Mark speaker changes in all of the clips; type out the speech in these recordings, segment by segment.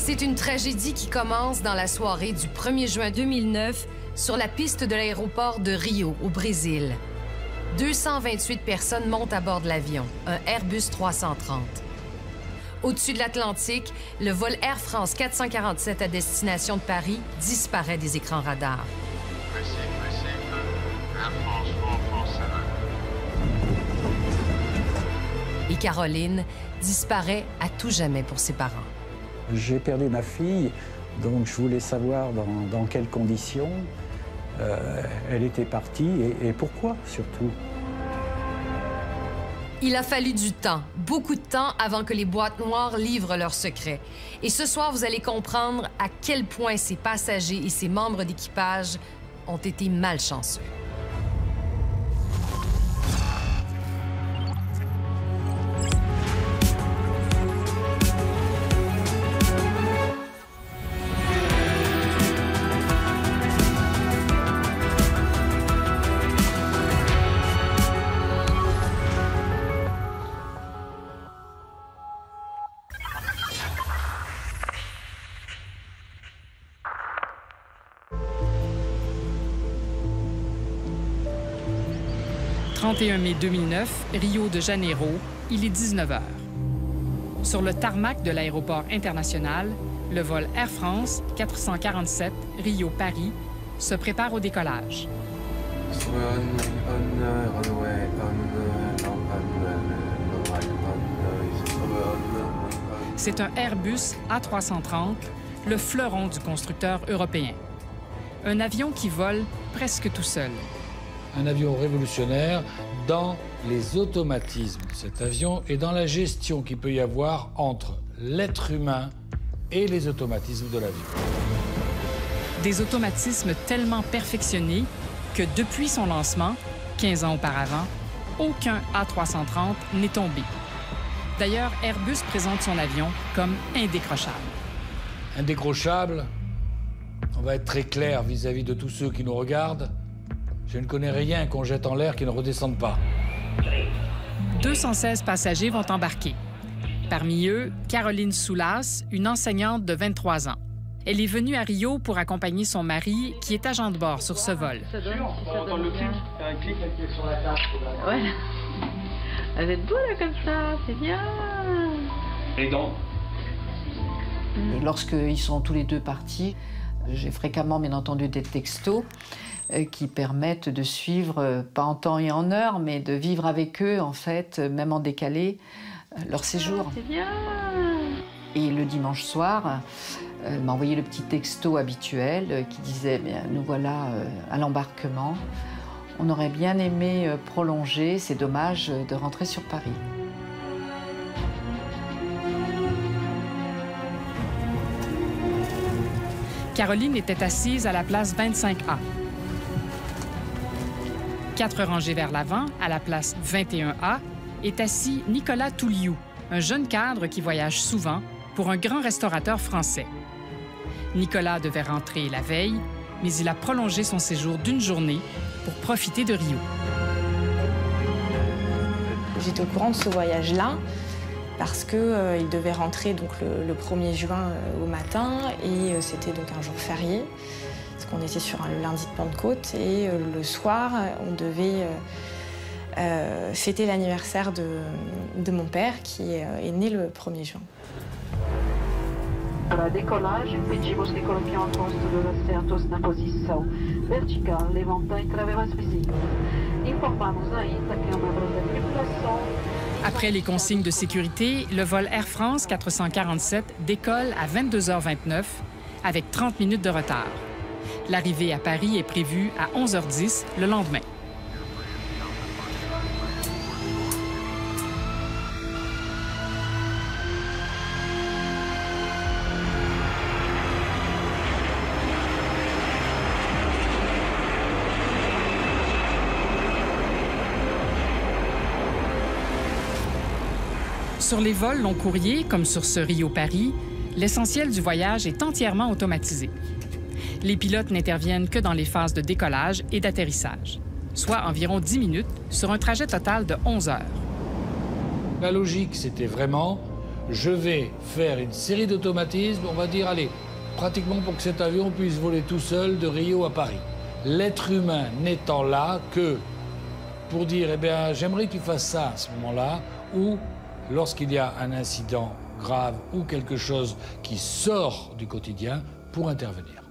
Speaker 1: C'est une tragédie qui commence dans la soirée du 1er juin 2009 sur la piste de l'aéroport de Rio, au Brésil. 228 personnes montent à bord de l'avion, un Airbus 330. Au-dessus de l'Atlantique, le vol Air France 447 à destination de Paris disparaît des écrans radars. Et Caroline disparaît à tout jamais pour ses parents.
Speaker 2: J'ai perdu ma fille, donc je voulais savoir dans quelles conditions elle était partie et pourquoi surtout.
Speaker 1: Il a fallu du temps, beaucoup de temps, avant que les boîtes noires livrent leurs secrets. Et ce soir, vous allez comprendre à quel point ces passagers et ces membres d'équipage ont été malchanceux.
Speaker 3: Le 31 mai 2009, Rio de Janeiro, il est 19 h. Sur le tarmac de l'aéroport international, le vol Air France 447 Rio-Paris se prépare au décollage. C'est un Airbus A330, le fleuron du constructeur européen. Un avion qui vole presque tout seul.
Speaker 4: Un avion révolutionnaire dans les automatismes de cet avion et dans la gestion qu'il peut y avoir entre l'être humain et les automatismes de l'avion.
Speaker 3: Des automatismes tellement perfectionnés que depuis son lancement, 15 ans auparavant, aucun A330 n'est tombé. D'ailleurs, Airbus présente son avion comme indécrochable.
Speaker 4: Indécrochable, on va être très clair vis-à-vis de tous ceux qui nous regardent. Je ne connais rien qu'on jette en l'air qui ne redescende pas.
Speaker 3: 216 passagers vont embarquer. Parmi eux, Caroline Soulas, une enseignante de 23 ans. Elle est venue à Rio pour accompagner son mari, qui est agent de bord sur ce vol.
Speaker 5: Voilà. Vous êtes beau là comme ça, c'est bien.
Speaker 6: Et donc?
Speaker 7: Lorsqu'ils sont tous les deux partis, j'ai fréquemment, bien entendu, des textos qui permettent de suivre, pas en temps et en heure, mais de vivre avec eux, en fait, même en décalé, leur séjour.
Speaker 5: C'est bien.
Speaker 7: Et le dimanche soir, elle m'a envoyé le petit texto habituel qui disait « Nous voilà à l'embarquement. On aurait bien aimé prolonger, c'est dommage de rentrer sur Paris. »
Speaker 3: Caroline était assise à la place 25A. 4 rangées vers l'avant, à la place 21A, est assis Nicolas Touliou, un jeune cadre qui voyage souvent pour un grand restaurateur français. Nicolas devait rentrer la veille, mais il a prolongé son séjour d'une journée pour profiter de Rio.
Speaker 8: J'étais au courant de ce voyage-là parce qu'il devait rentrer donc, le 1er juin au matin et c'était donc un jour férié. Parce qu'on était sur le lundi de Pentecôte et le soir, on devait fêter l'anniversaire de mon père qui est né le 1er juin.
Speaker 9: Para decolagem, pedimos que coloquem ao posto dos assentos na posição vertical, levantando travées visíveis. Informamos ainda que uma membro da tripulação.
Speaker 3: Après les consignes de sécurité, le vol Air France 447 décolle à 22h29 avec 30 minutes de retard. L'arrivée à Paris est prévue à 11h10 le lendemain. Sur les vols long courriers, comme sur ce Rio-Paris, l'essentiel du voyage est entièrement automatisé. Les pilotes n'interviennent que dans les phases de décollage et d'atterrissage, soit environ 10 minutes sur un trajet total de 11 heures.
Speaker 4: La logique, c'était vraiment je vais faire une série d'automatismes, on va dire, allez, pratiquement pour que cet avion puisse voler tout seul de Rio à Paris. L'être humain n'étant là que pour dire, eh bien, j'aimerais que tu fasses ça à ce moment-là, ou lorsqu'il y a un incident grave ou quelque chose qui sort du quotidien, pour intervenir.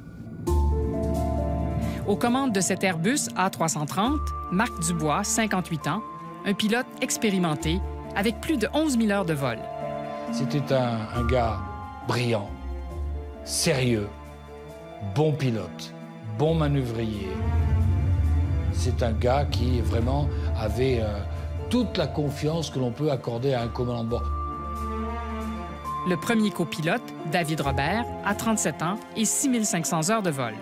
Speaker 3: Aux commandes de cet Airbus A330, Marc Dubois, 58 ans, un pilote expérimenté avec plus de 11 000 heures de vol.
Speaker 4: C'était un gars brillant, sérieux, bon pilote, bon manœuvrier. C'est un gars qui vraiment avait toute la confiance que l'on peut accorder à un commandant de bord.
Speaker 3: Le premier copilote, David Robert, a 37 ans et 6 500 heures de vol.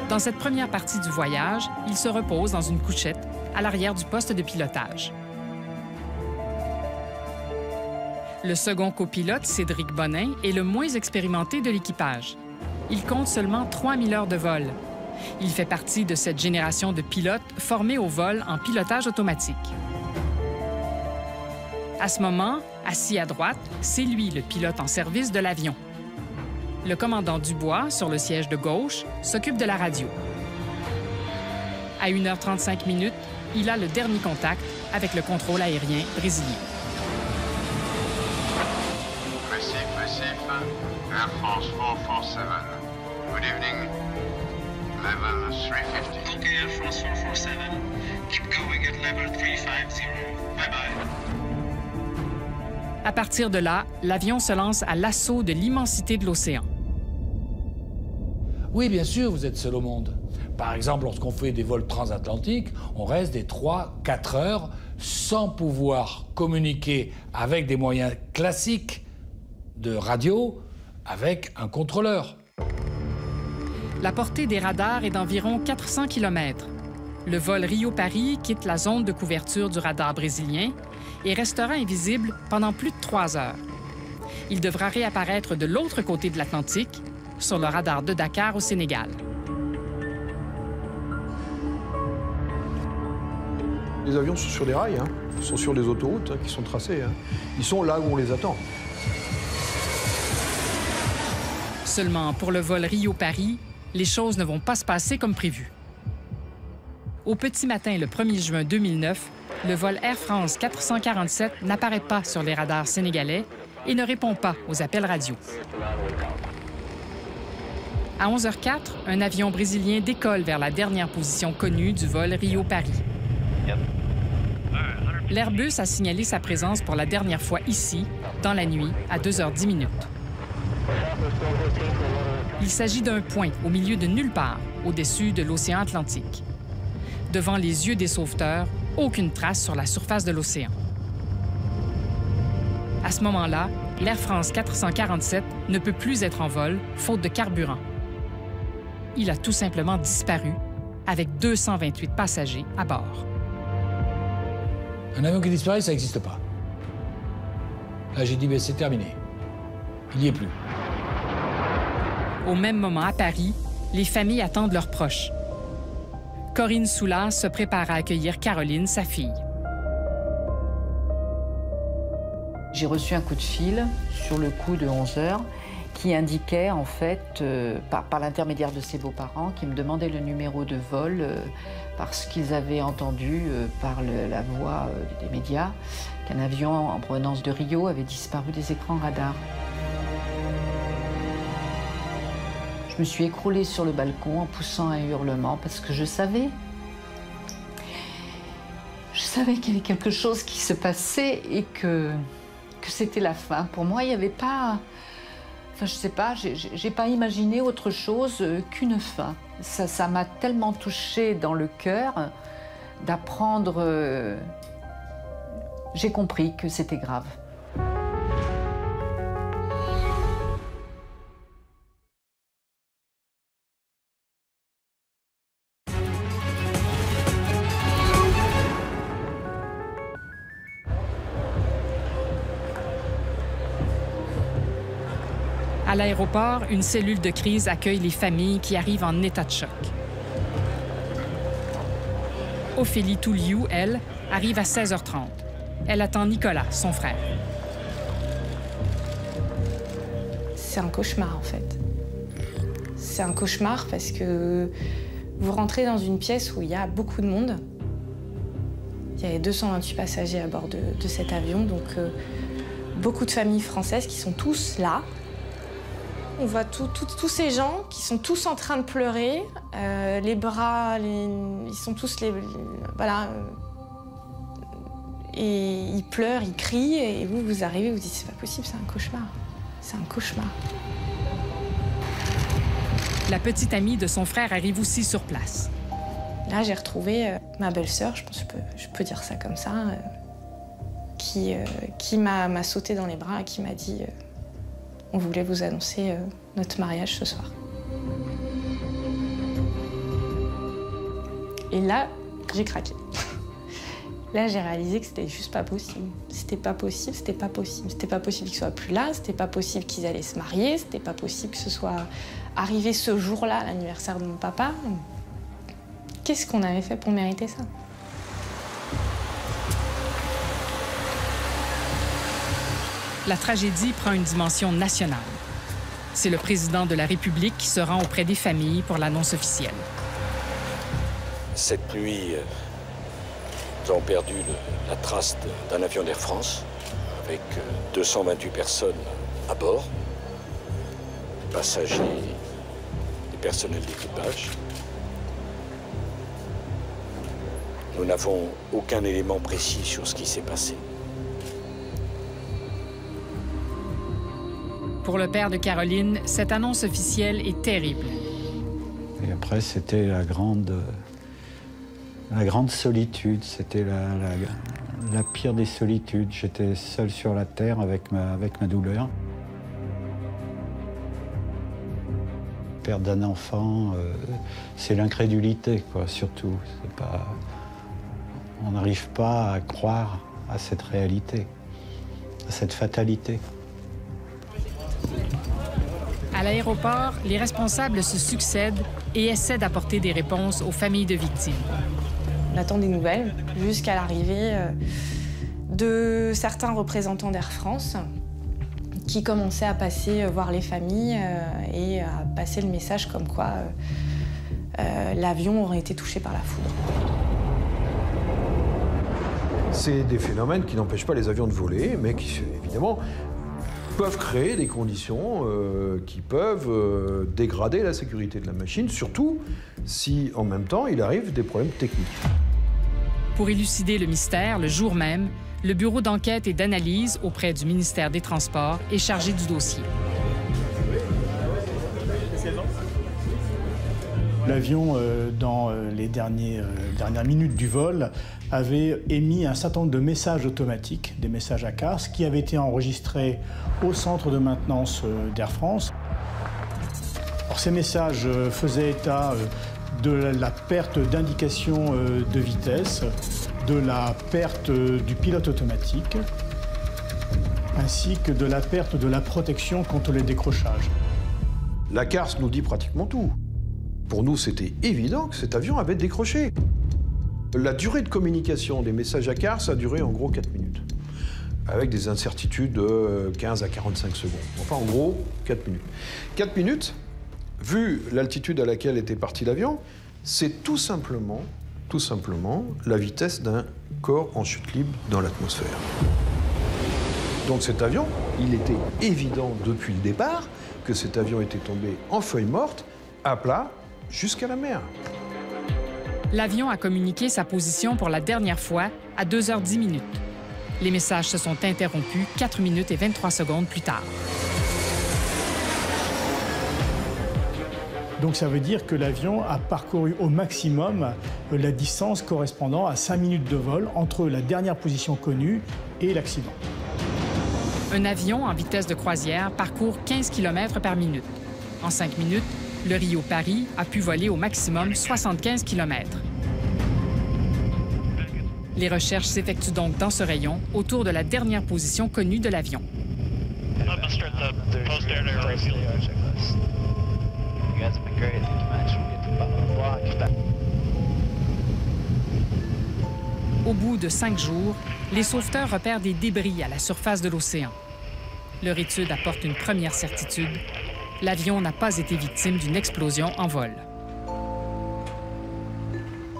Speaker 3: Dans cette première partie du voyage, il se repose dans une couchette à l'arrière du poste de pilotage. Le second copilote, Cédric Bonin, est le moins expérimenté de l'équipage. Il compte seulement 3 000 heures de vol. Il fait partie de cette génération de pilotes formés au vol en pilotage automatique. À ce moment, assis à droite, c'est lui le pilote en service de l'avion. Le commandant Dubois, sur le siège de gauche, s'occupe de la radio. À 1h35, il a le dernier contact avec le contrôle aérien brésilien.
Speaker 10: Récif, Air France 447. Good evening. Level 350.
Speaker 11: Okay, Air France 447. Keep going at level 350. Bye-bye.
Speaker 3: À partir de là, l'avion se lance à l'assaut de l'immensité de l'océan.
Speaker 4: Oui, bien sûr, vous êtes seul au monde. Par exemple, lorsqu'on fait des vols transatlantiques, on reste des 3-4 heures sans pouvoir communiquer avec des moyens classiques de radio avec un contrôleur.
Speaker 3: La portée des radars est d'environ 400 km. Le vol Rio-Paris quitte la zone de couverture du radar brésilien et restera invisible pendant plus de 3 heures. Il devra réapparaître de l'autre côté de l'Atlantique, sur le radar de Dakar au Sénégal.
Speaker 12: Les avions sont sur des rails, ils sont sur des autoroutes qui sont tracées. Ils sont là où on les attend.
Speaker 3: Seulement, pour le vol Rio-Paris, les choses ne vont pas se passer comme prévu. Au petit matin, le 1er juin 2009, le vol Air France 447 n'apparaît pas sur les radars sénégalais et ne répond pas aux appels radio. À 11h04, un avion brésilien décolle vers la dernière position connue du vol Rio-Paris. L'Airbus a signalé sa présence pour la dernière fois ici, dans la nuit, à 2h10. Il s'agit d'un point au milieu de nulle part, au-dessus de l'océan Atlantique. Devant les yeux des sauveteurs, aucune trace sur la surface de l'océan. À ce moment-là, l'Air France 447 ne peut plus être en vol, faute de carburant. Il a tout simplement disparu, avec 228 passagers à bord.
Speaker 4: Un avion qui disparaît, ça n'existe pas. Là, j'ai dit, ben, c'est terminé. Il n'y est plus.
Speaker 3: Au même moment, à Paris, les familles attendent leurs proches. Corinne Soulas se prépare à accueillir Caroline, sa fille.
Speaker 7: J'ai reçu un coup de fil sur le coup de 11 h qui indiquait, en fait, par l'intermédiaire de ses beaux-parents, qui me demandaient le numéro de vol parce qu'ils avaient entendu par la voix des médias qu'un avion en provenance de Rio avait disparu des écrans radars. Je me suis écroulée sur le balcon en poussant un hurlement parce que je savais qu'il y avait quelque chose qui se passait et que c'était la fin. Pour moi, il n'y avait pas... Enfin, je sais pas, j'ai pas imaginé autre chose qu'une fin. Ça m'a tellement touchée dans le cœur d'apprendre... J'ai compris que c'était grave.
Speaker 3: À l'aéroport, une cellule de crise accueille les familles qui arrivent en état de choc. Ophélie Touliou, elle, arrive à 16h30. Elle attend Nicolas, son frère.
Speaker 8: c'est un cauchemar en fait. C'est un cauchemar parce que vous rentrez dans une pièce où il y a beaucoup de monde. Il y avait 228 passagers à bord de cet avion, donc beaucoup de familles françaises qui sont tous là. On voit tous ces gens qui sont tous en train de pleurer, les bras, ils sont tous voilà. Et ils pleurent, ils crient, et vous arrivez, vous dites c'est pas possible, c'est un cauchemar. C'est un cauchemar.
Speaker 3: La petite amie de son frère arrive aussi sur place.
Speaker 8: Là, j'ai retrouvé ma belle-sœur, je pense que je peux dire ça comme ça, qui m'a sauté dans les bras et qui m'a dit on voulait vous annoncer notre mariage ce soir. Et là, j'ai craqué. Là, j'ai réalisé que c'était juste pas possible. C'était pas possible, c'était pas possible. C'était pas possible qu'ils soient plus là, c'était pas possible qu'ils allaient se marier, c'était pas possible que ce soit arrivé ce jour-là, l'anniversaire de mon papa. Qu'est-ce qu'on avait fait pour mériter ça?
Speaker 3: La tragédie prend une dimension nationale. C'est le président de la République qui se rend auprès des familles pour l'annonce officielle.
Speaker 13: Cette nuit, nous avons perdu la trace d'un avion d'Air France avec 228 personnes à bord, des passagers, des personnels d'équipage. Nous n'avons aucun élément précis sur ce qui s'est passé.
Speaker 3: Pour le père de Caroline, cette annonce officielle est terrible.
Speaker 2: Et après, c'était la grande solitude. C'était la pire des solitudes. J'étais seul sur la terre avec ma douleur. Perdre un enfant, c'est l'incrédulité, quoi, surtout. On n'arrive pas à croire à cette réalité, à cette fatalité.
Speaker 3: À l'aéroport, les responsables se succèdent et essaient d'apporter des réponses aux familles de victimes.
Speaker 8: On attend des nouvelles jusqu'à l'arrivée de certains représentants d'Air France qui commençaient à passer voir les familles et à passer le message comme quoi l'avion aurait été touché par la foudre.
Speaker 12: C'est des phénomènes qui n'empêchent pas les avions de voler, mais qui, évidemment, peuvent créer des conditions qui peuvent dégrader la sécurité de la machine, surtout si, en même temps, il arrive des problèmes techniques.
Speaker 3: Pour élucider le mystère, le jour même, le bureau d'enquête et d'analyse auprès du ministère des Transports est chargé du dossier.
Speaker 14: L'avion, dans les dernières minutes du vol, avait émis un certain nombre de messages automatiques, des messages à CARS, qui avaient été enregistrés au centre de maintenance d'Air France. Alors, ces messages faisaient état de la perte d'indication de vitesse, de la perte du pilote automatique, ainsi que de la perte de la protection contre les décrochages.
Speaker 12: La CARS nous dit pratiquement tout. Pour nous, c'était évident que cet avion avait décroché. La durée de communication des messages à CARS a duré en gros 4 minutes, avec des incertitudes de 15 à 45 secondes. Enfin, en gros, 4 minutes. 4 minutes, vu l'altitude à laquelle était parti l'avion, c'est tout simplement la vitesse d'un corps en chute libre dans l'atmosphère. Donc cet avion, il était évident depuis le départ que cet avion était tombé en feuille morte, à plat, jusqu'à la mer.
Speaker 3: L'avion a communiqué sa position pour la dernière fois à 2h10. Les messages se sont interrompus 4 minutes et 23 secondes plus tard.
Speaker 14: Donc ça veut dire que l'avion a parcouru au maximum la distance correspondant à 5 minutes de vol entre la dernière position connue et l'accident.
Speaker 3: Un avion en vitesse de croisière parcourt 15 km par minute. En 5 minutes, le Rio-Paris a pu voler au maximum 75 km. Les recherches s'effectuent donc dans ce rayon, autour de la dernière position connue de l'avion. Au bout de 5 jours, les sauveteurs repèrent des débris à la surface de l'océan. Leur étude apporte une première certitude. L'avion n'a pas été victime d'une explosion en vol.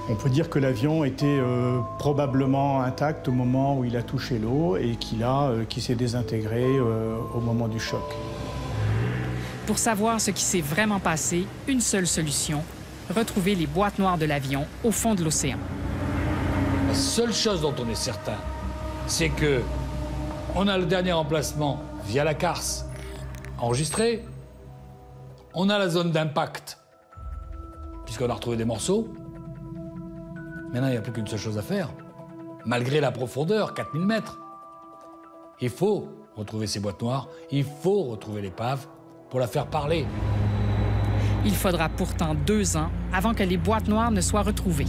Speaker 14: On peut dire que l'avion était probablement intact au moment où il a touché l'eau et qu'il s'est désintégré au moment du choc.
Speaker 3: Pour savoir ce qui s'est vraiment passé, une seule solution, retrouver les boîtes noires de l'avion au fond de l'océan.
Speaker 4: La seule chose dont on est certain, c'est que on a le dernier emplacement via la CARS enregistré, on a la zone d'impact, puisqu'on a retrouvé des morceaux. Maintenant, il n'y a plus qu'une seule chose à faire, malgré la profondeur, 4000 mètres. Il faut retrouver ces boîtes noires, il faut retrouver l'épave pour la faire parler.
Speaker 3: Il faudra pourtant 2 ans avant que les boîtes noires ne soient retrouvées.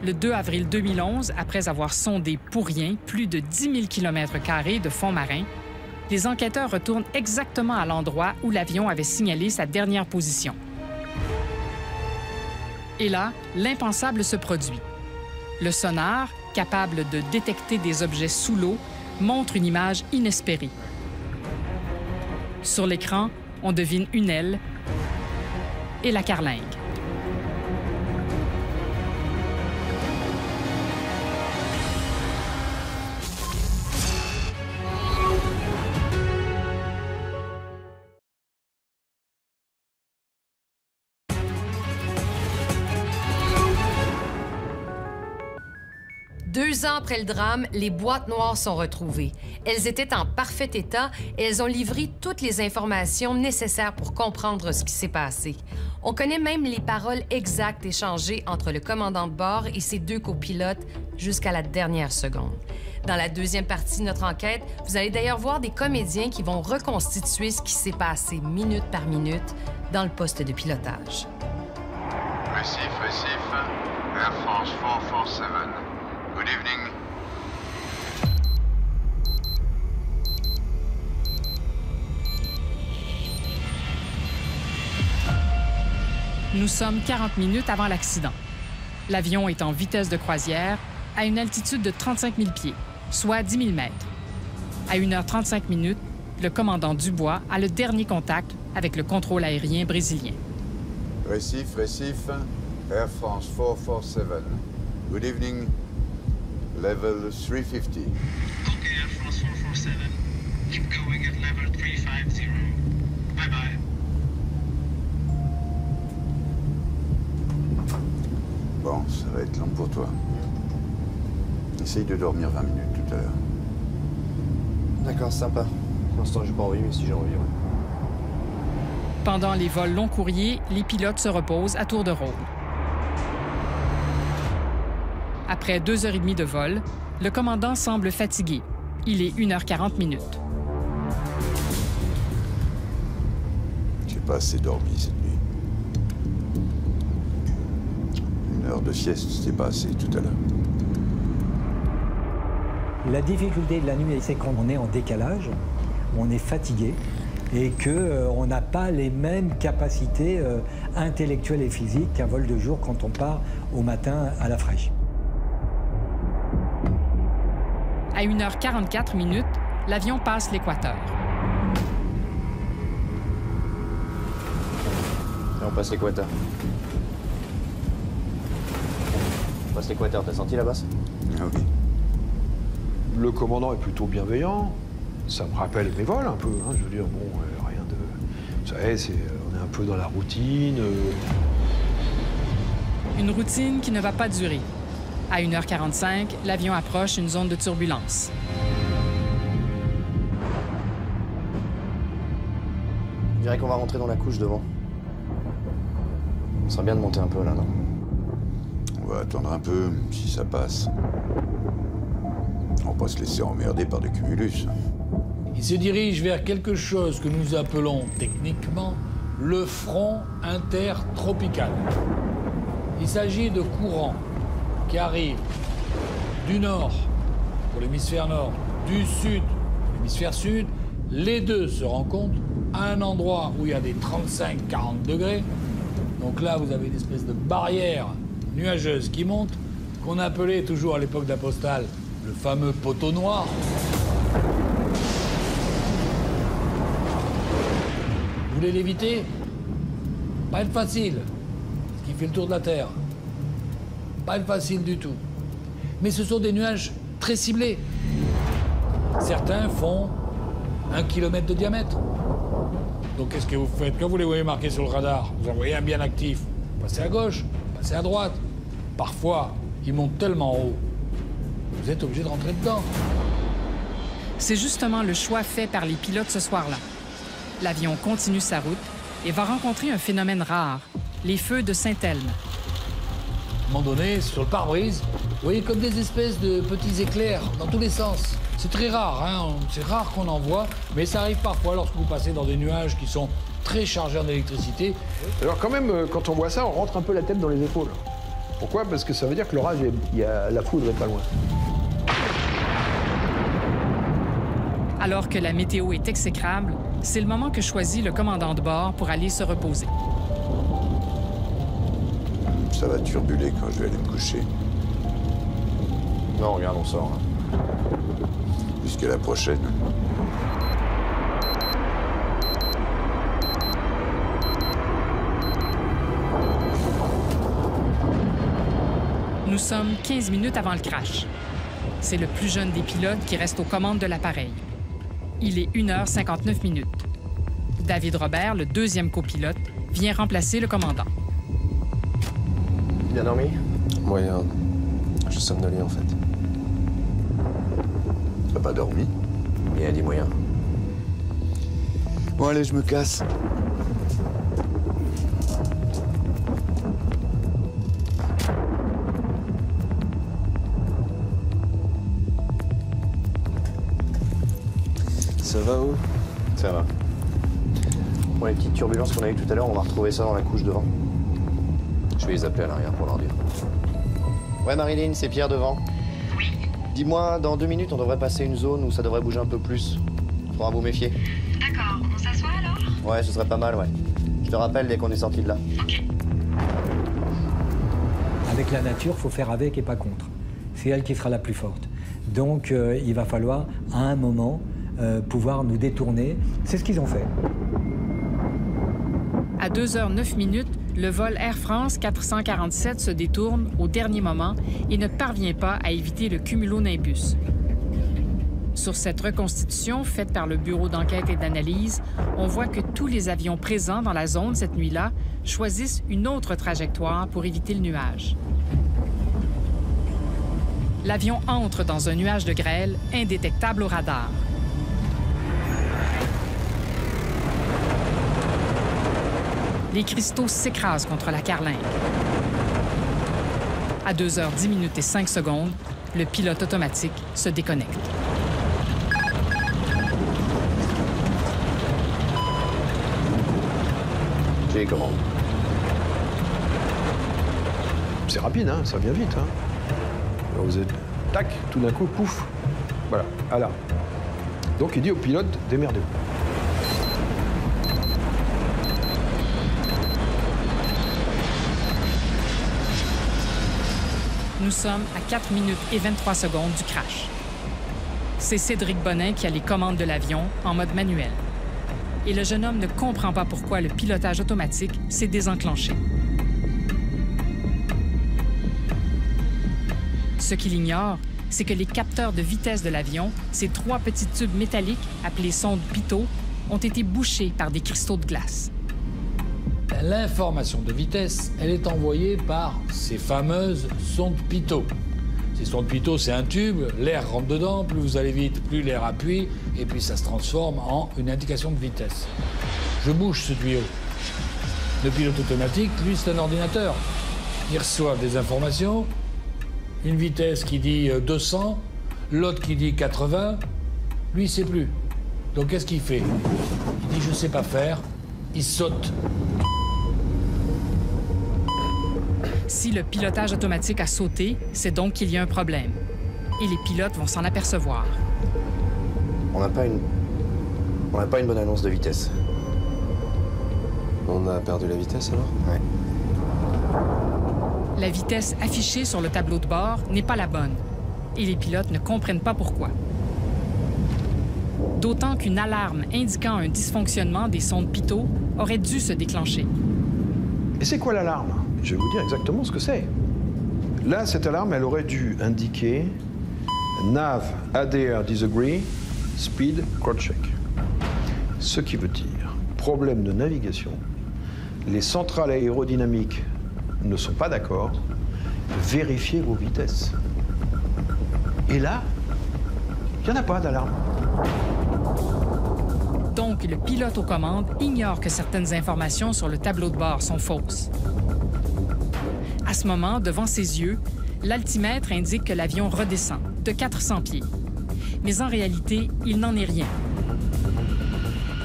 Speaker 3: Le 2 avril 2011, après avoir sondé pour rien plus de 10 000 km² de fond marin, les enquêteurs retournent exactement à l'endroit où l'avion avait signalé sa dernière position. Et là, l'impensable se produit. Le sonar, capable de détecter des objets sous l'eau, montre une image inespérée. Sur l'écran, on devine une aile et la carlingue.
Speaker 1: Deux ans après le drame, les boîtes noires sont retrouvées. Elles étaient en parfait état et elles ont livré toutes les informations nécessaires pour comprendre ce qui s'est passé. On connaît même les paroles exactes échangées entre le commandant de bord et ses 2 copilotes jusqu'à la dernière seconde. Dans la deuxième partie de notre enquête, vous allez d'ailleurs voir des comédiens qui vont reconstituer ce qui s'est passé minute par minute dans le poste de pilotage.
Speaker 10: Récif, Air France 447. Good evening.
Speaker 3: Nous sommes 40 minutes avant l'accident. L'avion est en vitesse de croisière à une altitude de 35 000 pieds, soit 10 000 mètres. À 1h35 minutes, le commandant Dubois a le dernier contact avec le contrôle aérien brésilien.
Speaker 15: Récif, Air France 447. Good evening. Level 350.
Speaker 11: Okay, Air France 447. Keep going at level 350. Bye-bye.
Speaker 15: Bon, ça va être long pour toi. Essaye de dormir 20 minutes tout à l'heure.
Speaker 16: D'accord, sympa. Pour l'instant, j'ai pas envie, mais si j'ai envie, ouais.
Speaker 3: Pendant les vols long courriers, les pilotes se reposent à tour de rôle. Après 2h30 de vol, le commandant semble fatigué. Il est 1h40 minutes.
Speaker 15: J'ai pas assez dormi cette nuit. 1 heure de sieste, c'était pas assez tout à l'heure.
Speaker 2: La difficulté de la nuit, c'est qu'on est en décalage, on est fatigué et qu'on n'a pas les mêmes capacités intellectuelles et physiques qu'un vol de jour quand on part au matin à la fraîche.
Speaker 3: À 1h44 minutes, l'avion passe l'équateur.
Speaker 16: Et on passe l'équateur. On passe l'équateur, t'as senti la basse?
Speaker 15: Ah oui.
Speaker 12: Le commandant est plutôt bienveillant. Ça me rappelle mes vols un peu. Hein. Je veux dire, bon, rien de... Vous savez, on est un peu dans la routine.
Speaker 3: Une routine qui ne va pas durer. À 1h45, l'avion approche une zone de turbulence.
Speaker 16: Je dirais qu'on va rentrer dans la couche devant. Ça serait bien de monter un peu là, non?
Speaker 15: On va attendre un peu, si ça passe. On va pas se laisser emmerder par des cumulus.
Speaker 4: Il se dirige vers quelque chose que nous appelons techniquement le front intertropical. Il s'agit de courants qui arrivent du nord pour l'hémisphère nord, du sud pour l'hémisphère sud. Les deux se rencontrent à un endroit où il y a des 35-40 degrés. Donc là, vous avez une espèce de barrière nuageuse qui monte, qu'on appelait toujours à l'époque de la postale le fameux poteau noir. Vous voulez l'éviter? Pas être facile, ce qui fait le tour de la Terre. Pas être facile du tout. Mais ce sont des nuages très ciblés. Certains font 1 km de diamètre. Donc qu'est-ce que vous faites? Quand vous les voyez marqués sur le radar, vous en voyez un bien actif. Passez à gauche, passez à droite. Parfois, ils montent tellement haut, vous êtes obligé de rentrer dedans.
Speaker 3: C'est justement le choix fait par les pilotes ce soir-là. L'avion continue sa route et va rencontrer un phénomène rare, les feux de Saint-Elme.
Speaker 4: À un moment donné, sur le pare-brise, vous voyez comme des espèces de petits éclairs dans tous les sens. C'est très rare, hein? C'est rare qu'on en voit, mais ça arrive parfois lorsque vous passez dans des nuages qui sont très chargés en électricité.
Speaker 12: Alors quand même, quand on voit ça, on rentre un peu la tête dans les épaules. Pourquoi? Parce que ça veut dire que l'orage, la foudre est pas loin.
Speaker 3: Alors que la météo est exécrable, c'est le moment que choisit le commandant de bord pour aller se reposer.
Speaker 15: Ça va turbuler quand je vais aller me coucher.
Speaker 16: Non, regarde, on sort, là.
Speaker 15: Jusqu'à la prochaine.
Speaker 3: Nous sommes 15 minutes avant le crash. C'est le plus jeune des pilotes qui reste aux commandes de l'appareil. Il est 1h59. David Robert, le deuxième copilote, vient remplacer le commandant.
Speaker 16: Bien dormi?
Speaker 17: Moyen. Je suis somnolé, en fait.
Speaker 15: T'as pas dormi?
Speaker 16: Il y a des moyens.
Speaker 15: Bon, allez, je me casse.
Speaker 17: Ça va où?
Speaker 16: Ça va. Bon, les petites turbulences qu'on a eues tout à l'heure, on va retrouver ça dans la couche devant. Je vais les appeler à l'arrière pour leur dire. Ouais, Marilyn, c'est Pierre devant. Oui. Dis-moi, dans 2 minutes, on devrait passer une zone où ça devrait bouger un peu plus. Faudra vous méfier.
Speaker 18: D'accord. On s'assoit alors?
Speaker 16: Ouais, ce serait pas mal, ouais. Je te rappelle dès qu'on est sorti de là.
Speaker 18: Ok.
Speaker 2: Avec la nature, il faut faire avec et pas contre. C'est elle qui sera la plus forte. Donc, il va falloir, à un moment, pouvoir nous détourner. C'est ce qu'ils ont fait.
Speaker 3: À 2h09, le vol Air France 447 se détourne au dernier moment et ne parvient pas à éviter le cumulonimbus. Sur cette reconstitution faite par le Bureau d'enquête et d'analyse, on voit que tous les avions présents dans la zone cette nuit-là choisissent une autre trajectoire pour éviter le nuage. L'avion entre dans un nuage de grêle indétectable au radar. Les cristaux s'écrasent contre la carlingue. À 2h10:05, le pilote automatique se déconnecte.
Speaker 16: J'ai les commandes.
Speaker 12: C'est rapide, hein, ça vient vite. Hein. Alors vous êtes... Tac, tout d'un coup, pouf. Voilà, à là. Donc il dit au pilote, démerdez-vous.
Speaker 3: Nous sommes à 4:23 du crash. C'est Cédric Bonin qui a les commandes de l'avion en mode manuel. Et le jeune homme ne comprend pas pourquoi le pilotage automatique s'est désenclenché. Ce qu'il ignore, c'est que les capteurs de vitesse de l'avion, ces 3 petits tubes métalliques appelés sondes pitot, ont été bouchés par des cristaux de glace.
Speaker 4: L'information de vitesse, elle est envoyée par ces fameuses sondes pitot. Ces sondes pitot, c'est un tube, l'air rentre dedans, plus vous allez vite, plus l'air appuie, et puis ça se transforme en une indication de vitesse. Je bouge ce tuyau. Le pilote automatique, lui, c'est un ordinateur. Il reçoit des informations, une vitesse qui dit 200, l'autre qui dit 80, lui, il sait plus. Donc qu'est-ce qu'il fait? Il dit « je sais pas faire », il saute.
Speaker 3: Si le pilotage automatique a sauté, c'est donc qu'il y a un problème. Et les pilotes vont s'en apercevoir.
Speaker 16: On n'a pas une bonne annonce de vitesse.
Speaker 17: On a perdu la vitesse alors?
Speaker 16: Ouais.
Speaker 3: La vitesse affichée sur le tableau de bord n'est pas la bonne. et les pilotes ne comprennent pas pourquoi. D'autant qu'une alarme indiquant un dysfonctionnement des sondes pitot aurait dû se déclencher.
Speaker 12: Et c'est quoi l'alarme? Je vais vous dire exactement ce que c'est. Là, cette alarme, elle aurait dû indiquer Nav ADR disagree, speed crosscheck. Ce qui veut dire problème de navigation, les centrales aérodynamiques ne sont pas d'accord, vérifiez vos vitesses. Et là, il n'y en a pas d'alarme.
Speaker 3: Donc, le pilote aux commandes ignore que certaines informations sur le tableau de bord sont fausses. À ce moment, devant ses yeux, l'altimètre indique que l'avion redescend de 400 pieds. Mais en réalité, il n'en est rien.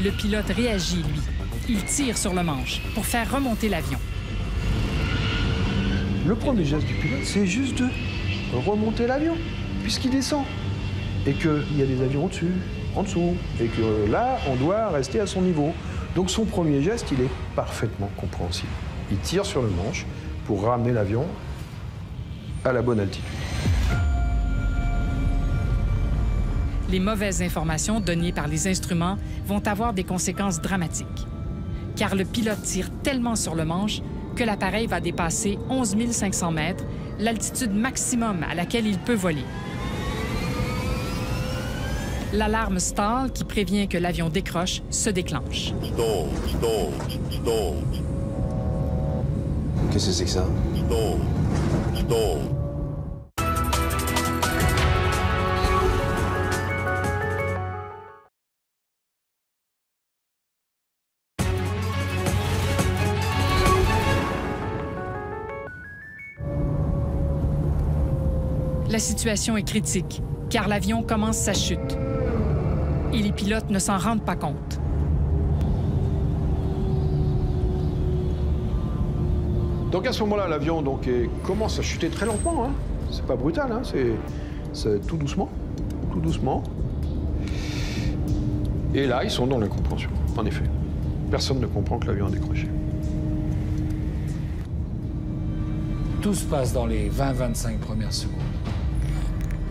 Speaker 3: Le pilote réagit, lui. Il tire sur le manche pour faire remonter l'avion.
Speaker 12: Le premier geste du pilote, c'est juste de remonter l'avion, puisqu'il descend. Et qu'il y a des avions au-dessus, en dessous, et que là, on doit rester à son niveau. Donc son premier geste, il est parfaitement compréhensible. Il tire sur le manche pour ramener l'avion à la bonne altitude.
Speaker 3: Les mauvaises informations données par les instruments vont avoir des conséquences dramatiques. Car le pilote tire tellement sur le manche que l'appareil va dépasser 11 500 mètres, l'altitude maximum à laquelle il peut voler. L'alarme stall, qui prévient que l'avion décroche, se déclenche.
Speaker 17: Qu'est-ce que c'est que ça?
Speaker 3: La situation est critique, car l'avion commence sa chute. Et les pilotes ne s'en rendent pas compte.
Speaker 12: Donc à ce moment-là, l'avion commence à chuter très lentement. Hein. C'est pas brutal, hein. C'est tout doucement, tout doucement. Et là, ils sont dans l'incompréhension, en effet. Personne ne comprend que l'avion a décroché.
Speaker 4: Tout se passe dans les 20-25 premières secondes.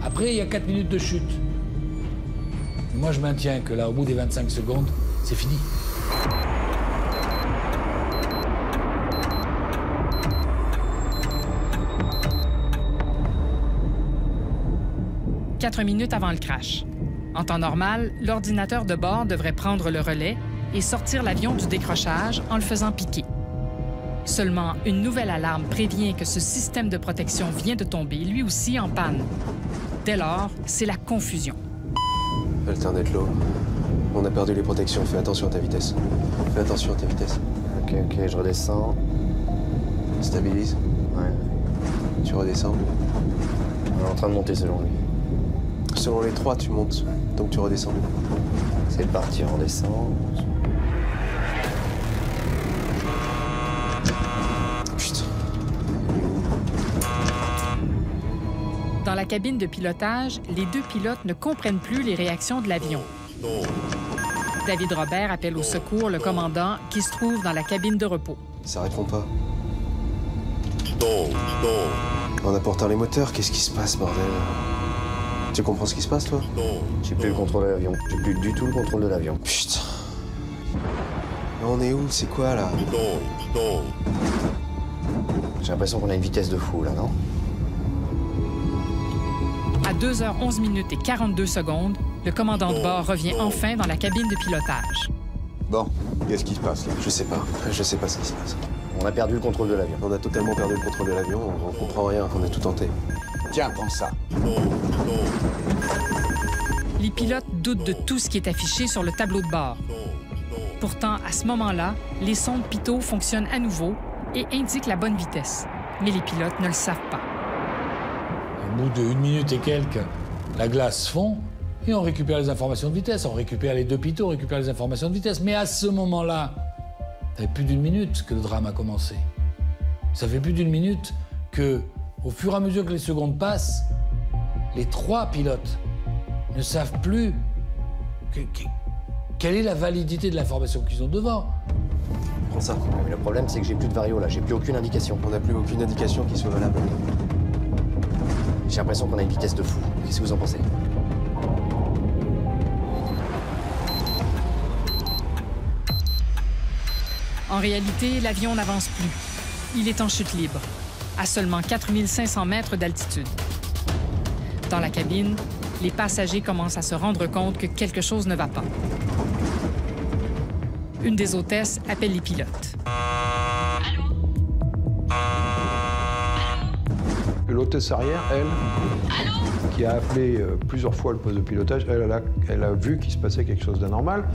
Speaker 4: Après, il y a 4 minutes de chute. Et moi, je maintiens que là, au bout des 25 secondes, c'est fini. «
Speaker 3: 4 minutes avant le crash. En temps normal, l'ordinateur de bord devrait prendre le relais et sortir l'avion du décrochage en le faisant piquer. Seulement, une nouvelle alarme prévient que ce système de protection vient de tomber, lui aussi en panne. Dès lors, c'est la confusion.
Speaker 17: Alternate low. On a perdu les protections. Fais attention à ta vitesse. Fais attention à ta vitesse.
Speaker 16: Ok, je redescends.
Speaker 17: Stabilise.
Speaker 16: Ouais.
Speaker 17: Tu redescends.
Speaker 16: On est en train de monter selon lui.
Speaker 17: Selon les 3, tu montes. Donc tu redescends.
Speaker 16: C'est parti, on redescend.
Speaker 3: Dans la cabine de pilotage, les deux pilotes ne comprennent plus les réactions de l'avion. David Robert appelle au secours le commandant qui se trouve dans la cabine de repos.
Speaker 17: Ça répond pas. En apportant les moteurs, qu'est-ce qui se passe, bordel? Tu comprends ce qui se passe, toi?
Speaker 16: J'ai plus le contrôle de l'avion. J'ai plus du tout le contrôle de l'avion.
Speaker 17: Putain. On est où? C'est quoi, là?
Speaker 16: J'ai l'impression qu'on a une vitesse de fou, là, non?
Speaker 3: À 2h11 minutes et 42 secondes, le commandant de bord revient enfin dans la cabine de pilotage.
Speaker 15: Bon, qu'est-ce qui se passe là?
Speaker 17: Je sais pas ce qui se passe.
Speaker 16: On a perdu le contrôle de l'avion.
Speaker 17: On a totalement perdu le contrôle de l'avion, on comprend rien, on a tout tenté.
Speaker 15: Tiens, prends ça.
Speaker 3: Les pilotes doutent de tout ce qui est affiché sur le tableau de bord. Pourtant, à ce moment-là, les sondes pitot fonctionnent à nouveau et indiquent la bonne vitesse. Mais les pilotes ne le savent pas.
Speaker 4: Au bout de 1 minute et quelques, la glace fond et on récupère les informations de vitesse. On récupère les deux pitots, on récupère les informations de vitesse. Mais à ce moment-là, ça fait plus d'1 minute que le drame a commencé. Ça fait plus d'1 minute que, au fur et à mesure que les secondes passent, les 3 pilotes ne savent plus quelle est la validité de l'information qu'ils ont devant.
Speaker 16: Prends ça. Mais le problème, c'est que j'ai plus de vario là, j'ai plus aucune indication.
Speaker 17: On n'a plus aucune indication qui soit valable.
Speaker 16: J'ai l'impression qu'on a une vitesse de fou. Qu'est-ce que vous en pensez?
Speaker 3: En réalité, l'avion n'avance plus. Il est en chute libre, à seulement 4500 mètres d'altitude. Dans la cabine, les passagers commencent à se rendre compte que quelque chose ne va pas. Une des hôtesses appelle les pilotes.
Speaker 12: L'hôtesse arrière, elle, qui a appelé plusieurs fois le poste de pilotage, elle a vu qu'il se passait quelque chose d'anormal.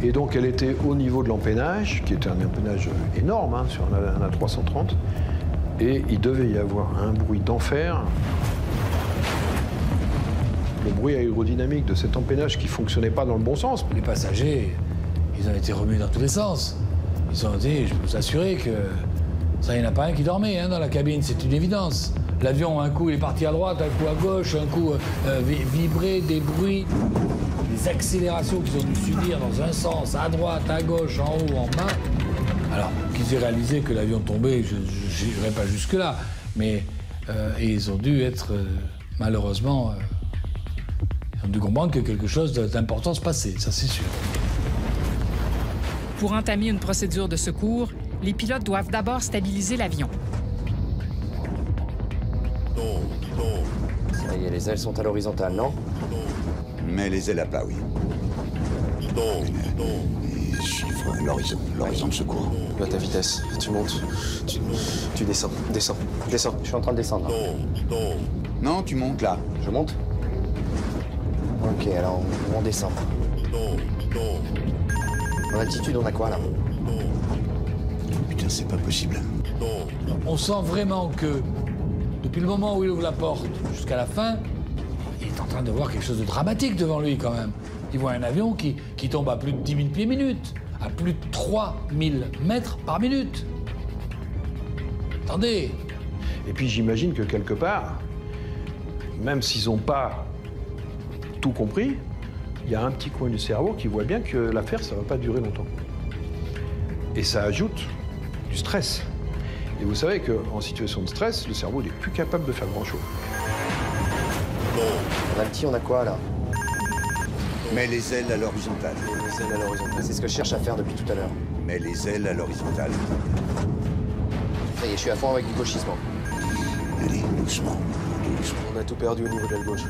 Speaker 12: Et donc elle était au niveau de l'empennage, qui était un empennage énorme, hein, sur un A330. Et il devait y avoir un bruit d'enfer. Le bruit aérodynamique de cet empennage qui ne fonctionnait pas dans le bon sens.
Speaker 4: Les passagers, ils ont été remués dans tous les sens. Ils ont dit, je peux vous assurer que ça, il n'y en a pas un qui dormait hein, dans la cabine, c'est une évidence. L'avion, un coup, il est parti à droite, un coup à gauche, un coup vibré, des bruits. Les accélérations qu'ils ont dû subir dans un sens, à droite, à gauche, en haut, en bas. Alors, qu'ils aient réalisé que l'avion tombait, je n'irai pas jusque-là, mais et ils ont dû être, malheureusement, ils ont dû comprendre que quelque chose d'important se passait, ça c'est sûr.
Speaker 3: Pour entamer une procédure de secours, les pilotes doivent d'abord stabiliser l'avion.
Speaker 16: Ça y est, les ailes sont à l'horizontale, non?
Speaker 15: Mais les ailes à plat, oui. Et chiffre l'horizon de secours.
Speaker 17: Là, ta vitesse, tu montes, tu descends, descends.
Speaker 16: Je suis en train de descendre. Là.
Speaker 15: Non, tu montes là.
Speaker 16: Je monte? Ok, alors on descend. En altitude, on a quoi là?
Speaker 15: Putain, c'est pas possible.
Speaker 4: On sent vraiment que, depuis le moment où il ouvre la porte jusqu'à la fin, il est en train de voir quelque chose de dramatique devant lui quand même. Il voit un avion qui tombe à plus de 10 000 pieds minute, à plus de 3000 mètres par minute. Attendez.
Speaker 12: Et puis j'imagine que quelque part, même s'ils n'ont pas tout compris, il y a un petit coin du cerveau qui voit bien que l'affaire, ça ne va pas durer longtemps. Et ça ajoute du stress. Et vous savez qu'en situation de stress, le cerveau n'est plus capable de faire grand-chose.
Speaker 16: En alti, on a quoi là?
Speaker 15: Mets les ailes à l'horizontale.
Speaker 16: Les ailes à l'horizontale, c'est ce que je cherche à faire depuis tout à l'heure.
Speaker 15: Mets les ailes à l'horizontale.
Speaker 16: Ça y est, je suis à fond avec du gauchisme.
Speaker 15: Allez, doucement, doucement.
Speaker 17: On a tout perdu au niveau de l'aile gauche.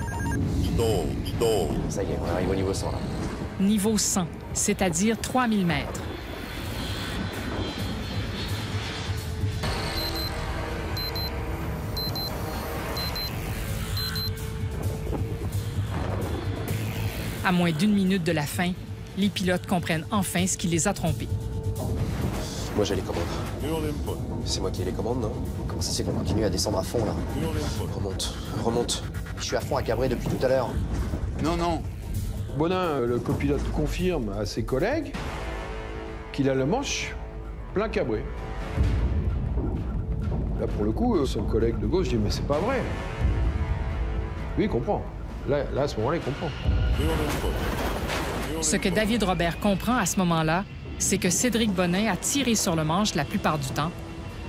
Speaker 16: Ça y est, on arrive au niveau 100 là.
Speaker 3: Niveau 100, c'est-à-dire 3000 mètres. À moins d'1 minute de la fin, les pilotes comprennent enfin ce qui les a trompés.
Speaker 17: Moi, j'ai les commandes. C'est moi qui ai les commandes, non?
Speaker 16: Comment ça c'est qu'on continue à descendre à fond là?
Speaker 17: Remonte, remonte.
Speaker 16: Je suis à fond à cabrer depuis tout à l'heure.
Speaker 15: Non, non.
Speaker 12: Bonin, le copilote, confirme à ses collègues qu'il a le manche plein cabré. Là, pour le coup, son collègue de gauche dit « Mais c'est pas vrai !» Lui, il comprend. Là, à ce moment-là, il comprend.
Speaker 3: Ce que David Robert comprend à ce moment-là, c'est que Cédric Bonin a tiré sur le manche la plupart du temps,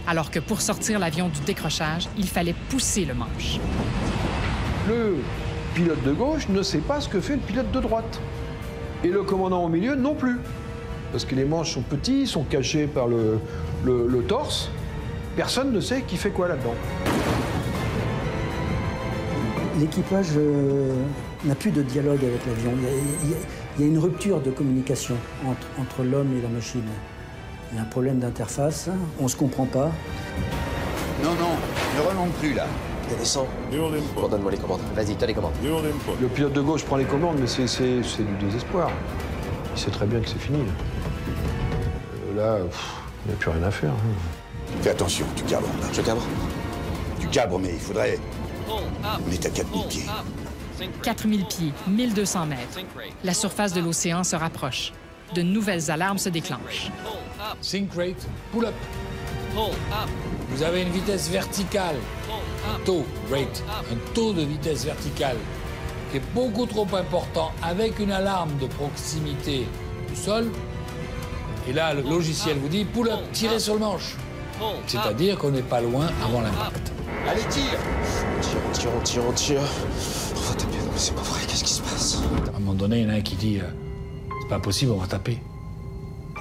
Speaker 3: alors que pour sortir l'avion du décrochage, il fallait pousser le manche.
Speaker 12: Le pilote de gauche ne sait pas ce que fait le pilote de droite. Et le commandant au milieu non plus. Parce que les manches sont petits, sont cachés par le torse. Personne ne sait qui fait quoi là-dedans.
Speaker 19: L'équipage n'a plus de dialogue avec l'avion. Il y a une rupture de communication entre l'homme et la machine. Il y a un problème d'interface, on ne se comprend pas.
Speaker 15: Non, non, ne remonte plus là.
Speaker 17: Descends. Donne-moi les commandes.
Speaker 16: Vas-y, t'as les commandes.
Speaker 12: Le pilote de gauche prend les commandes, mais c'est du désespoir. Il sait très bien que c'est fini. Là, il n'y a plus rien à faire.
Speaker 15: Fais attention, tu cabres là.
Speaker 17: Je cabre?
Speaker 15: Tu cabres, mais il faudrait... On est à 4000 pieds.
Speaker 3: 4000 pieds, 1200 mètres. La surface de l'océan se rapproche. De nouvelles alarmes se déclenchent.
Speaker 4: Sink rate, pull up. Vous avez une vitesse verticale, taux rate, un taux de vitesse verticale qui est beaucoup trop important avec une alarme de proximité du sol. Et là, le logiciel vous dit pull up, tirez sur le manche. C'est-à-dire qu'on n'est pas loin avant l'impact.
Speaker 20: Allez, tire.
Speaker 17: On tire. On va taper, non mais c'est pas vrai, qu'est-ce qui se passe?
Speaker 4: À un moment donné, il y en a un qui dit c'est pas possible, on va taper.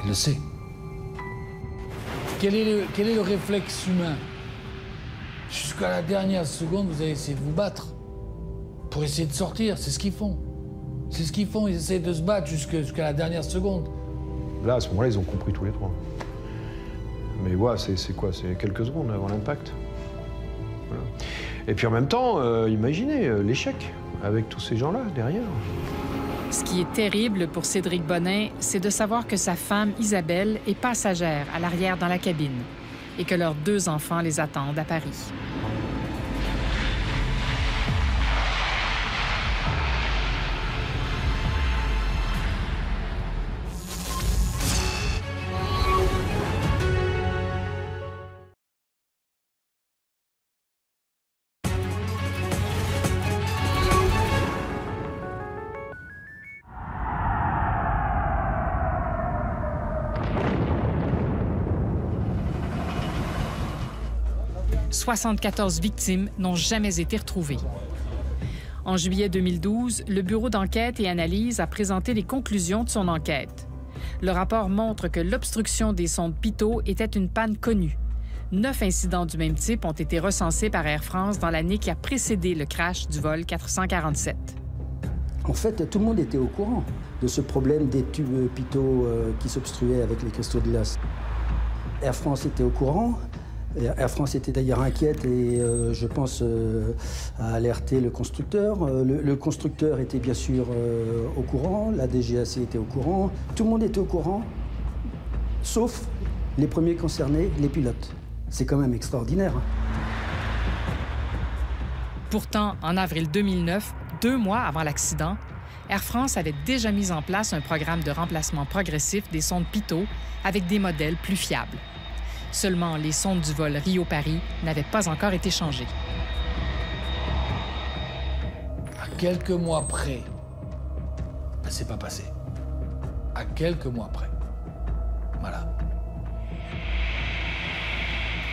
Speaker 4: Il le sait. Quel est le réflexe humain? Jusqu'à la dernière seconde, vous allez essayer de vous battre pour essayer de sortir. C'est ce qu'ils font. C'est ce qu'ils font, ils essayent de se battre jusqu'à la dernière seconde.
Speaker 12: Là, à ce moment-là, ils ont compris tous les trois. Mais ouais, c'est quoi? C'est quelques secondes avant l'impact. Voilà. Et puis en même temps, imaginez l'échec avec tous ces gens-là derrière.
Speaker 3: Ce qui est terrible pour Cédric Bonin, c'est de savoir que sa femme, Isabelle, est passagère à l'arrière dans la cabine et que leurs 2 enfants les attendent à Paris. « 74 victimes n'ont jamais été retrouvées. » En juillet 2012, le Bureau d'enquête et analyse a présenté les conclusions de son enquête. Le rapport montre que l'obstruction des sondes Pitot était une panne connue. 9 incidents du même type ont été recensés par Air France dans l'année qui a précédé le crash du vol 447.
Speaker 19: En fait, tout le monde était au courant de ce problème des tubes Pitot qui s'obstruaient avec les cristaux de glace. Air France était au courant. Air France était d'ailleurs inquiète et je pense a alerté le constructeur. Le constructeur était bien sûr au courant, la DGAC était au courant. Tout le monde était au courant, sauf les premiers concernés, les pilotes. C'est quand même extraordinaire.
Speaker 3: Pourtant, en avril 2009, 2 mois avant l'accident, Air France avait déjà mis en place un programme de remplacement progressif des sondes Pitot avec des modèles plus fiables. Seulement, les sondes du vol Rio-Paris n'avaient pas encore été changées.
Speaker 4: À quelques mois près, ben, c'est pas passé. À quelques mois près. Voilà.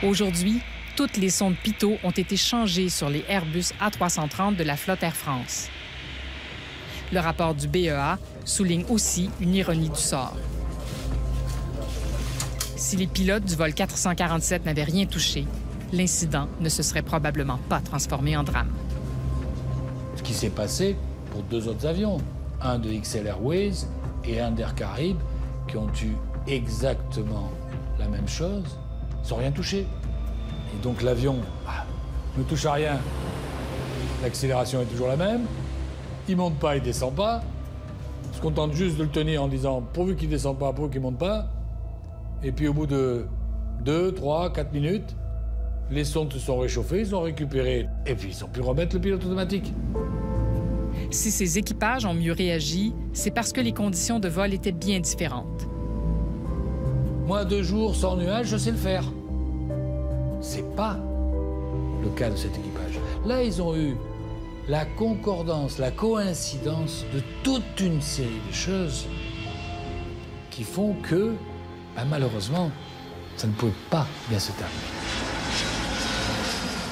Speaker 3: Aujourd'hui, toutes les sondes Pitot ont été changées sur les Airbus A330 de la flotte Air France. Le rapport du BEA souligne aussi une ironie du sort. Si les pilotes du vol 447 n'avaient rien touché, l'incident ne se serait probablement pas transformé en drame.
Speaker 4: Ce qui s'est passé pour 2 autres avions, un de XL Airways et un d'Air Caraïbes, qui ont eu exactement la même chose, sans rien toucher. Et donc l'avion ne touche à rien, l'accélération est toujours la même, il monte pas, il descend pas, on se contente juste de le tenir en disant pourvu qu'il descende pas, pourvu qu'il monte pas. Et puis au bout de 2, 3, 4 minutes, les sondes se sont réchauffées, ils ont récupéré, et puis ils ont pu remettre le pilote automatique.
Speaker 3: Si ces équipages ont mieux réagi, c'est parce que les conditions de vol étaient bien différentes.
Speaker 4: Moi, 2 jours sans nuage, je sais le faire. C'est pas le cas de cet équipage. Là, ils ont eu la concordance, la coïncidence de toute une série de choses qui font que, ben, malheureusement, ça ne pouvait pas bien se terminer.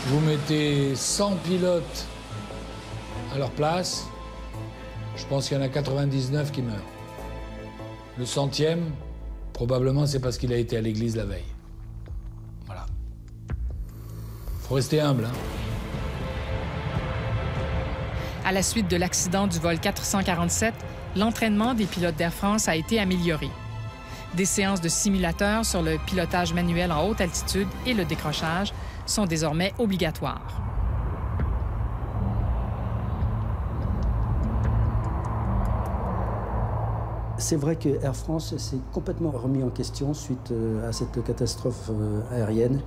Speaker 4: Vous mettez 100 pilotes à leur place, je pense qu'il y en a 99 qui meurent. Le 100e, probablement, c'est parce qu'il a été à l'église la veille. Voilà. Faut rester humble, hein.
Speaker 3: À la suite de l'accident du vol 447, l'entraînement des pilotes d'Air France a été amélioré. Des séances de simulateurs sur le pilotage manuel en haute altitude et le décrochage sont désormais obligatoires.
Speaker 19: C'est vrai que Air France s'est complètement remis en question suite à cette catastrophe aérienne.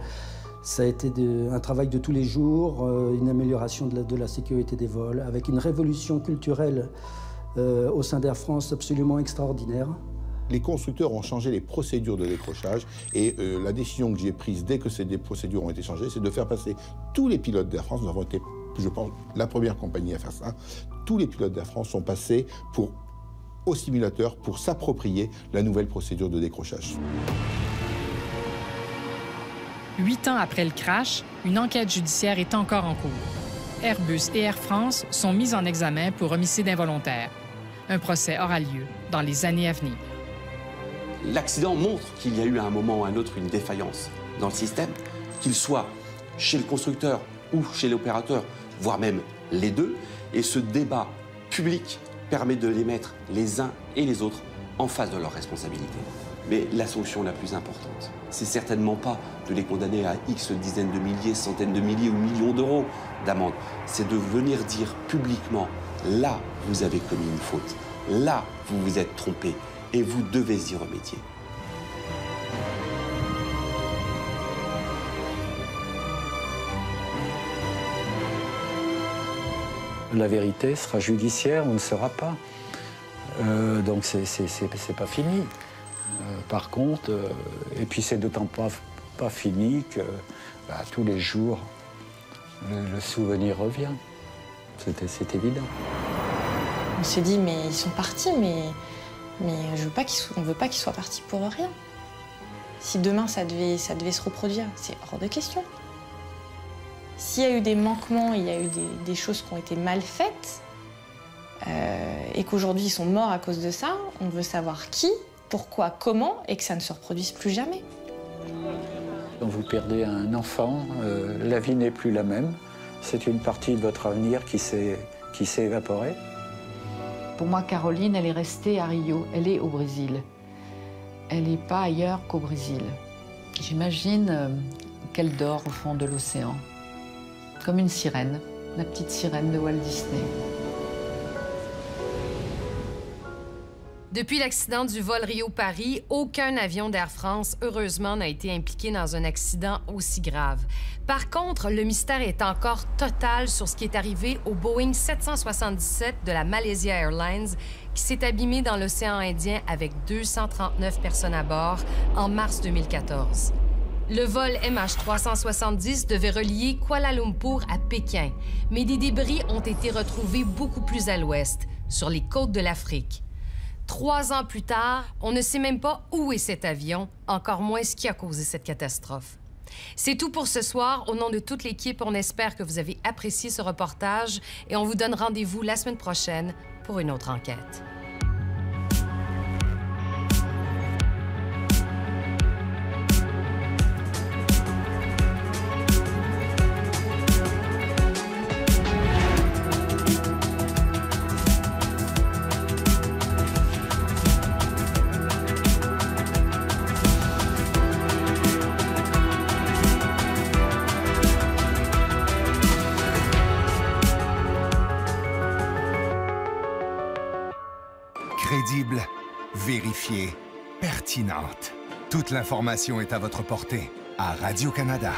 Speaker 19: Ça a été un travail de tous les jours, une amélioration de la sécurité des vols, avec une révolution culturelle au sein d'Air France absolument extraordinaire.
Speaker 21: Les constructeurs ont changé les procédures de décrochage et la décision que j'ai prise dès que ces procédures ont été changées, c'est de faire passer tous les pilotes d'Air France. Nous avons été, je pense, la première compagnie à faire ça. Tous les pilotes d'Air France sont passés au simulateur pour s'approprier la nouvelle procédure de décrochage.
Speaker 3: 8 ans après le crash, une enquête judiciaire est encore en cours. Airbus et Air France sont mis en examen pour homicide involontaire. Un procès aura lieu dans les années à venir.
Speaker 20: L'accident montre qu'il y a eu à un moment ou à un autre une défaillance dans le système, qu'il soit chez le constructeur ou chez l'opérateur, voire même les deux. Et ce débat public permet de les mettre les uns et les autres en face de leurs responsabilités. Mais la sanction la plus importante, c'est certainement pas de les condamner à X dizaines de milliers, centaines de milliers ou millions d'euros d'amende. C'est de venir dire publiquement, là, vous avez commis une faute. Là, vous vous êtes trompé et vous devez y remédier.
Speaker 2: La vérité sera judiciaire, on ne saura pas. Donc c'est pas fini. Par contre, et puis c'est d'autant pas fini que tous les jours, le souvenir revient. C'est évident.
Speaker 8: On s'est dit, mais ils sont partis, mais on ne veut pas qu'ils soient partis pour rien. Si demain ça devait se reproduire, c'est hors de question. S'il y a eu des manquements, il y a eu des choses qui ont été mal faites, et qu'aujourd'hui ils sont morts à cause de ça, on veut savoir qui, pourquoi, comment, et que ça ne se reproduise plus jamais.
Speaker 2: Quand vous perdez un enfant, la vie n'est plus la même. C'est une partie de votre avenir qui s'est évaporée.
Speaker 7: Pour moi, Caroline, elle est restée à Rio, elle est au Brésil. Elle n'est pas ailleurs qu'au Brésil. J'imagine qu'elle dort au fond de l'océan, comme une sirène, la petite sirène de Walt Disney.
Speaker 1: Depuis l'accident du vol Rio-Paris, aucun avion d'Air France, heureusement, n'a été impliqué dans un accident aussi grave. Par contre, le mystère est encore total sur ce qui est arrivé au Boeing 777 de la Malaysia Airlines, qui s'est abîmé dans l'océan Indien avec 239 personnes à bord en mars 2014. Le vol MH370 devait relier Kuala Lumpur à Pékin, mais des débris ont été retrouvés beaucoup plus à l'ouest, sur les côtes de l'Afrique. 3 ans plus tard, on ne sait même pas où est cet avion, encore moins ce qui a causé cette catastrophe. C'est tout pour ce soir. Au nom de toute l'équipe, on espère que vous avez apprécié ce reportage et on vous donne rendez-vous la semaine prochaine pour une autre enquête.
Speaker 22: Crédible, vérifiée, pertinente. Toute l'information est à votre portée à Radio-Canada.